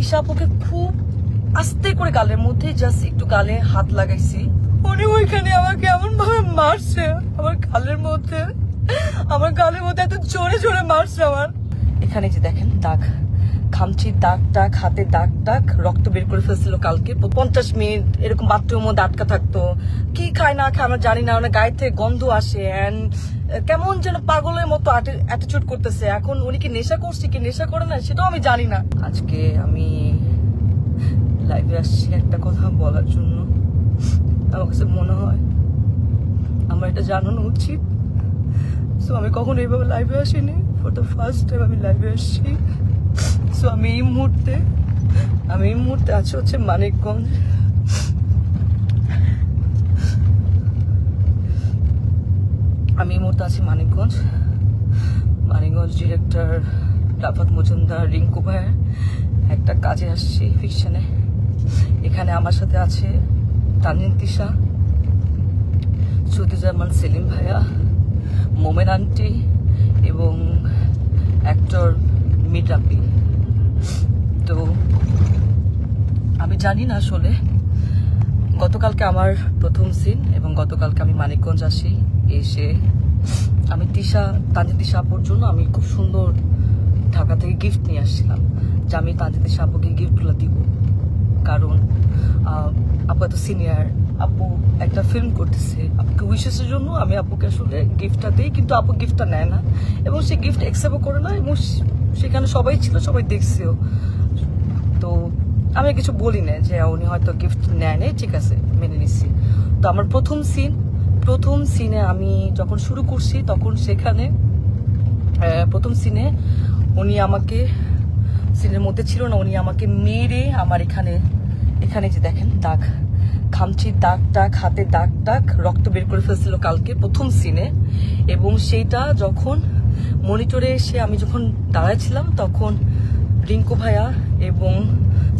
তিশা আপুকে খুব আস্তে করে গালের মধ্যে জাস্ট একটু গালে হাত লাগাইছি, উনি ওইখানে আমাকে এমন ভাবে মারছে, আমার গালের মধ্যে এত জোরে জোরে মারছে। আমার এখানে যে দেখেন দাগ, খামচির দাগ টাগ, হাতে দাগ টাগ, রক্ত বের করে ফেলছিল কালকে। 50 মিনিট এরকম বাথরুমের মধ্যে আটকা থাকতো, কি খায় না খায় আমরা জানি না, ওনার গায়ে থেকে গন্ধ আসে, কেমন যেন পাগলের মতো অ্যাটিটিউড করতেছে। এখন উনি কি নেশা করছে কি নেশা করে না সেটাও আমি জানি না। আজকে আমি লাইভে আসছি একটা কথা বলার জন্য। আমার কাছে মনে হয় আমার এটা জানানো উচিত। সো আমি কখনো এইভাবে লাইভে আসিনি, ফর দ্য ফার্স্ট টাইম আমি লাইভে আসছি। সো আমি এই মুহূর্তে আছি হচ্ছে মানিকগঞ্জ। মানিকগঞ্জ ডিরেক্টর রাফাত মজুমদার রিঙ্কু ভাইয়ের একটা কাজে আসছি ফিকশনে। এখানে আমার সাথে আছে তানজিন তিশা, সুদুজ্জামান সেলিম ভাইয়া, মোমেন আন্টি এবং অ্যাক্টর মিরাপি। তো আমি জানি না আসলে, গতকালকে আমার প্রথম সিন এবং গতকালকে আমি মানিকগঞ্জ আসি। এসে আমি তানজিন তিশা আপুর জন্য আমি খুব সুন্দর ঢাকা থেকে গিফট নিয়ে আসছিলাম, যে আমি তানজিন তিশা আপুকে গিফটগুলো দিব। কারণ আপু এত সিনিয়র, আপু একটা ফিল্ম করতেছে, আপুকে উইশেসের জন্য আমি আপুকে আসলে গিফটটা দিই, কিন্তু আপু গিফটটা নেয় না এবং সে গিফট অ্যাকসেপ্টও করে না, এবং সেখানে সবাই ছিল, সবাই দেখছেও। তো আমি কিছু বলি না যে উনি হয়তো গিফট নেয় নেই, ঠিক আছে মেনে নিচ্ছি। তো আমার প্রথম সিনে আমি যখন শুরু করছি তখন সেখানে প্রথম সিনে উনি আমাকে, সিনের মধ্যে ছিল না, উনি আমাকে মেরে আমার এখানে যে দেখেন দাগ, খামচির দাগ টাগ, হাতে দাগ টাগ, রক্ত বের করে ফেলছিল কালকে প্রথম সিনে। এবং সেইটা যখন মনিটরে এসে আমি যখন দাঁড়াইছিলাম তখন রিঙ্কু ভাইয়া এবং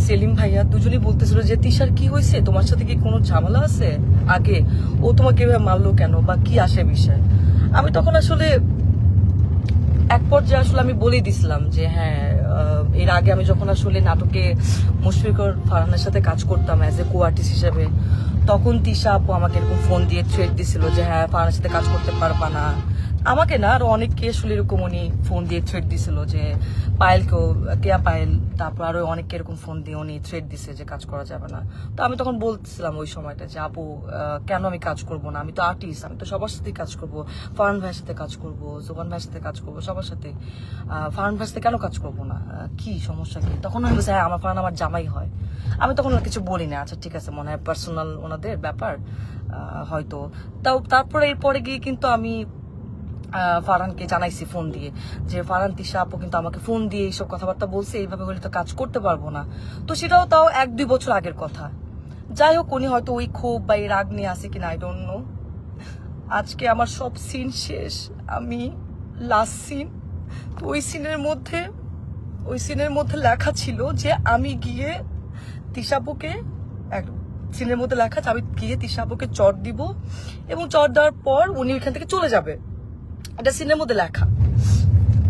সেলিম ভাইয়া দুজনেই বলতেছিল যে তিশার কি হয়েছে, তোমার সাথে কি কোনো ঝামেলা আছে আগে, ও তোমাকে এভাবে মারলো কেন বা কি আসে বিষয়। আমি তখন আসলে এক পর্যায়ে আসলে আমি বলেই দিছিলাম যে হ্যাঁ, এর আগে আমি যখন আসলে নাটকে মুশফিকুর ফারহানের সাথে কাজ করতাম অ্যাজ এ কো আর্টিস্ট হিসেবে, তখন তিশা আপু আমাকে এরকম ফোন দিয়ে থ্রেট দিছিল যে হ্যাঁ ফারহানের সাথে কাজ করতে পারবা না। আমাকে না, আরো অনেককে আসলে এরকম উনি ফোন দিয়ে থ্রেট দিছিল, যে পায়েলকেও, কেয়া পায়েল, তারপর আরো অনেককে এরকম ফোন দিয়ে উনি থ্রেট দিছে যে কাজ করা যাবে না। তো আমি তখন বলছিলাম ওই সময়টা যে আপু কেন আমি কাজ করব না, আমি তো আর্টিস্ট, আমি তো সবার সাথেই কাজ করব, ফারহান ভাইয়ের সাথে কাজ করব, জোবান ভাইয়ের সাথে কাজ করব, সবার সাথে। ফারহান ভাইয়ের সাথে কেন কাজ করব না, কি সমস্যা কি? তখন আমি বলছি হ্যাঁ আমার ফারহান আমার জামাই হয়। আমি তখন কিছু বলি না, আচ্ছা ঠিক আছে মনে হয় পার্সোনাল ওনাদের ব্যাপার হয়তো। তারপরে এরপরে গিয়ে কিন্তু আমি ফারহানকে জানাইছি ফোন দিয়ে যে ফারহান তিশা আপু কিন্তু আমাকে ফোন দিয়ে এইসব কথাবার্তা বলছে, এইভাবে হলে তো কাজ করতে পারবো না। তো সেটাও তাও 1-2 বছর আগের কথা। যাই হোক, উনি হয়তো ওই ক্ষোভ বা এই রাগ নিয়ে আসে কিনা আই ডোন্ট নো। আজকে আমার সব সিন শেষ, আমি লাস্ট সিন। তো ওই সিনের মধ্যে লেখা ছিল যে আমি গিয়ে তিশা আপুকে, সিনের মধ্যে লেখা আছে আমি গিয়ে তিশা আপুকে চট দিব এবং চট দেওয়ার পর উনি ওইখান থেকে চলে যাবে, এটা সিনের মধ্যে লেখা।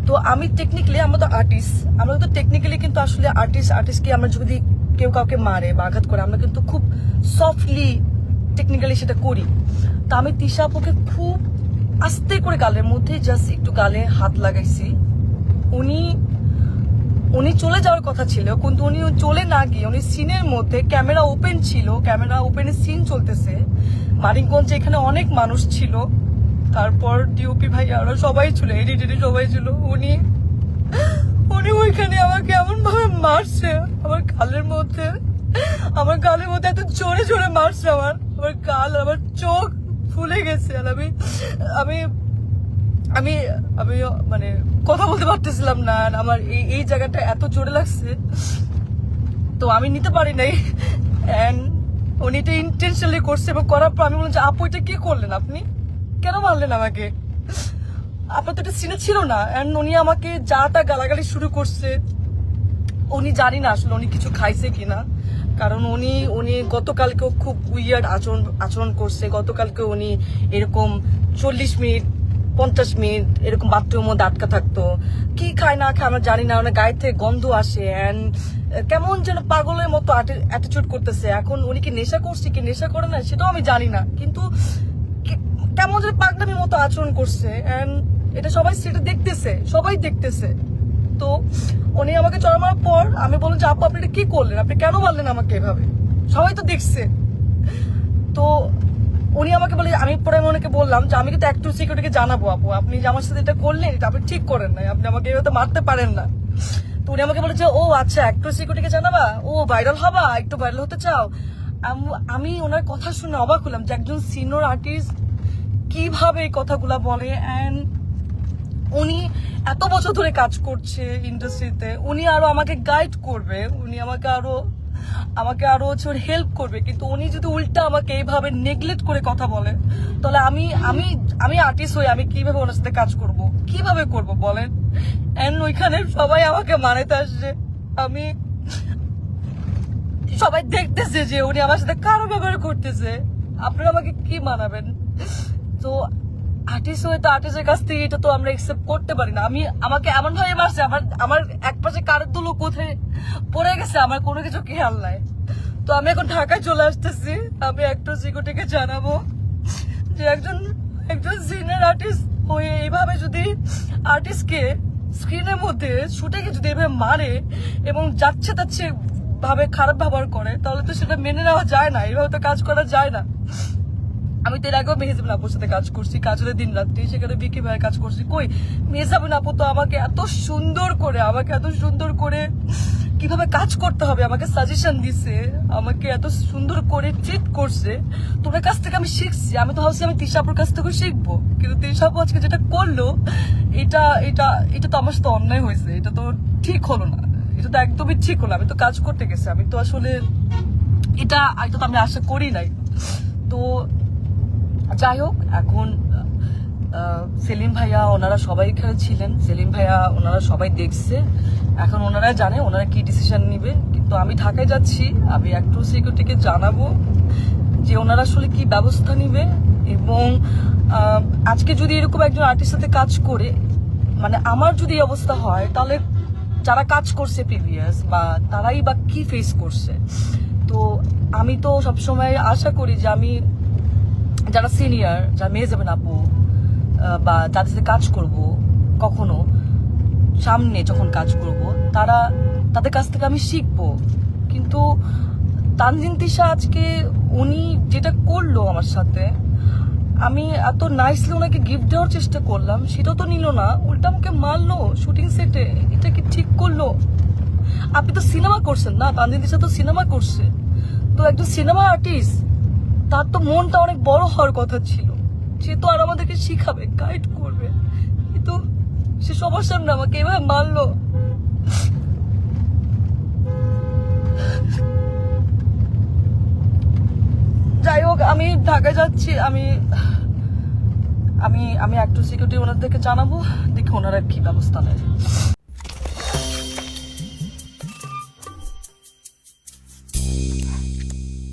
তো আমি টেকনিক্যালি, আমরা তো আর্টিস্ট, আমরা তো টেকনিক্যালি কিন্তু আসলে আর্টিস্টকে আমরা যদি কেউ কাউকে মারে বা আঘাত করে আমরা কিন্তু খুব সফটলি টেকনিক্যালি সেটা করি। তো আমি তিশা আপুকে খুব আস্তে করে গালের মধ্যে জাস্ট একটু গালে হাত লাগাইছি। উনি চলে যাওয়ার কথা ছিল, কিন্তু উনি চলে না গিয়ে উনি সিনের মধ্যে, ক্যামেরা ওপেন ছিল, ক্যামেরা ওপেনে সিন চলতেছে মানিকগঞ্জে, এখানে অনেক মানুষ ছিল, তারপর ডিওপি ভাই আরো সবাই ছিল, এডিটর সবাই ছিল, উনি ওইখানে আমাকে এমন ভাবে মারছে, আমার গালের মধ্যে এত জোরে জোরে মারছে, আমার গাল, আমার চোখ ফুলে গেছে। আর আমি আমি আমি মানে কথা বলতে পারতেছিলাম না, আমার এই জায়গাটা এত জোরে লাগছে, তো আমি নিতে পারি নাই। উনি এটা ইন্টেনশনালি করছে এবং করার পর আমি বললাম যে আপু এটা কি করলেন, আপনি কেন মারলেন আমাকে, আপনার তো এটা সিনে ছিল না। উনি আমাকে যা তা গালাগালি শুরু করছে। উনি জানি না আসলে উনি কিছু খাইছে কিনা, কারণ উনি গতকালকেও খুব উইয়ার্ড আচরণ করছে। গতকালকে উনি এরকম 40 মিনিট 50 মিনিট এরকম বাথরুমের মধ্যে আটকা থাকতো। কি খায় না খায় আমরা জানি না, ওনার গায়ে থেকে গন্ধ আসে অ্যান্ড কেমন যেন পাগলের মতো অ্যাটিটিউড করতেছে। এখন উনি কি নেশা করছে কি নেশা করে না সেটাও আমি জানি না, কিন্তু কেমন যেন পাগলামির মতো আচরণ করছে অ্যান্ড এটা সবাই সেটা দেখতেছে, সবাই দেখতেছে। তো উনি আমাকে চড় মারার পর আমি বললাম যে আপু আপনি এটা কি করলেন, আপনি কেন মারলেন আমাকে এভাবে, সবাই তো দেখছে। তো উনি আমাকে বলে, আমি পরে ওনাকে বললাম যে আমি কিন্তু একটু সিকিউরিটিকে জানাবো আপু, আপনি যে আমার সাথে এটা করলেন এটা আপনি ঠিক করেন নাই, আপনি আমাকে এভাবে মারতে পারেন না। তো উনি আমাকে বলেছে ও আচ্ছা একটু সিকিউরিটিকে জানাবা, ও ভাইরাল হবা, একটু ভাইরাল হতে চাও। আমি ওনার কথা শুনে অবাক হলাম যে একজন সিনিয়র আর্টিস্ট কিভাবে এই কথাগুলা বলে। অ্যান্ড উনি এত বছর ধরে কাজ করছে ইন্ডাস্ট্রিতে, উনি আরো আমাকে গাইড করবে, উনি আমাকে আরো হচ্ছে হেল্প করবে, কিন্তু উনি যদি উল্টা আমাকে এইভাবে নেগলেক্ট করে কথা বলে তাহলে আমি আর্টিস্ট হই, আমি কিভাবে ওনার সাথে কাজ করব, কিভাবে করব বলেন। এন্ড ওইখানে সবাই আমাকে মানাতে আসছে, আমি সবাই দেখতেছে যে উনি আমার সাথে কারো ব্যবহার করতেছে, আপনারা আমাকে কি মানাবেন। তো আর্টিস্ট হয়ে তো আর্টিস্টের কাছ থেকে এটা তো আমরা একসেপ্ট করতে পারি না। আমাকে এমন ভাবে মারছে, আমার এক পাশে কারের দুলো কোথায় পড়ে গেছে, আমার কোনো কিছু খেয়াল নাই। তো আমি এখন ঢাকায় চলে আসতেছি, আমি একটু সিকিউরিটিকে জানাবো যে একজন সিনিয়র আর্টিস্ট হয়ে এইভাবে যদি আর্টিস্টকে স্ক্রিনের মধ্যে শুটে যদি এভাবে মারে এবং যাচ্ছে তাচ্ছে ভাবে খারাপ ব্যবহার করে তাহলে তো সেটা মেনে নেওয়া যায় না, এইভাবে তো কাজ করা যায় না। আমি তো এর আগেও মেহজাবিন আপুর সাথে কাজ করছি, কাজলের দিন রাত্রি, সেখানে বিকি ভাইয়ের কাজ করছি। কই মেহজাবিন আপু তো আমাকে এত সুন্দর করে কিভাবে কাজ করতে হবে আমাকে সাজেশন দিছে, আমাকে এত সুন্দর করে ট্রিট করছে। তোমার কাছ থেকে আমি শিখছি, আমি তো ভাবছি আমি তিশা আপুর কাছ থেকে শিখবো, কিন্তু তিশা আপু আজকে যেটা করলো এটা এটা এটা তো আমার সাথে অন্যায় হয়েছে, এটা তো ঠিক হলো না, এটা তো একদমই ঠিক হলো। আমি তো কাজ করতে গেছি, আমি তো আসলে এটা তো আমি আশা করি নাই। তো যাই হোক, এখন সেলিম ভাইয়া ওনারা সবাই এখানে ছিলেন, সেলিম ভাইয়া ওনারা সবাই দেখছে, এখন ওনারা জানে ওনারা কি ডিসিশন নিবে। কিন্তু আমি ঢাকায় যাচ্ছি, আমি একটু সিকিউরিটিকে জানাবো যে ওনারা আসলে কি ব্যবস্থা নিবে। এবং আজকে যদি এরকম একজন আর্টিস্টের সাথে কাজ করে, মানে আমার যদি এই অবস্থা হয় তাহলে যারা কাজ করছে প্রিভিয়াস বা তারাই বা কি ফেস করছে। তো আমি তো সবসময় আশা করি যে আমি যারা সিনিয়র, যারা মেহজাবিন আপু বা যাদের সাথে কাজ করব, কখনো সামনে যখন কাজ করব তাদের কাছ থেকে আমি শিখবো। কিন্তু তানজিন তিশা আজকে উনি যেটা করলো আমার সাথে, আমি এত নাইসলি ওনাকে গিফট দেওয়ার চেষ্টা করলাম, সেটাও তো নিল না, উল্টা আমাকে মারলো শুটিং সেটে। এটা কি ঠিক করলো? আপনি তো সিনেমা করছেন না, তানজিন তিশা তো সিনেমা করছে, তো একজন সিনেমা আর্টিস্ট, তার তো মনটা অনেক বড় হওয়ার কথা ছিল, সে তো আর আমাদেরকে শিখাবে, গাইড করবে, কিন্তু সে সবার সামনে আমাকে এভাবে মারলো। যাই হোক, আমি ঢাকায় যাচ্ছি, আমি আমি একটু সিকিউরিটি ওনাদেরকে জানাবো, দেখি ওনারা কি ব্যবস্থা নেয়।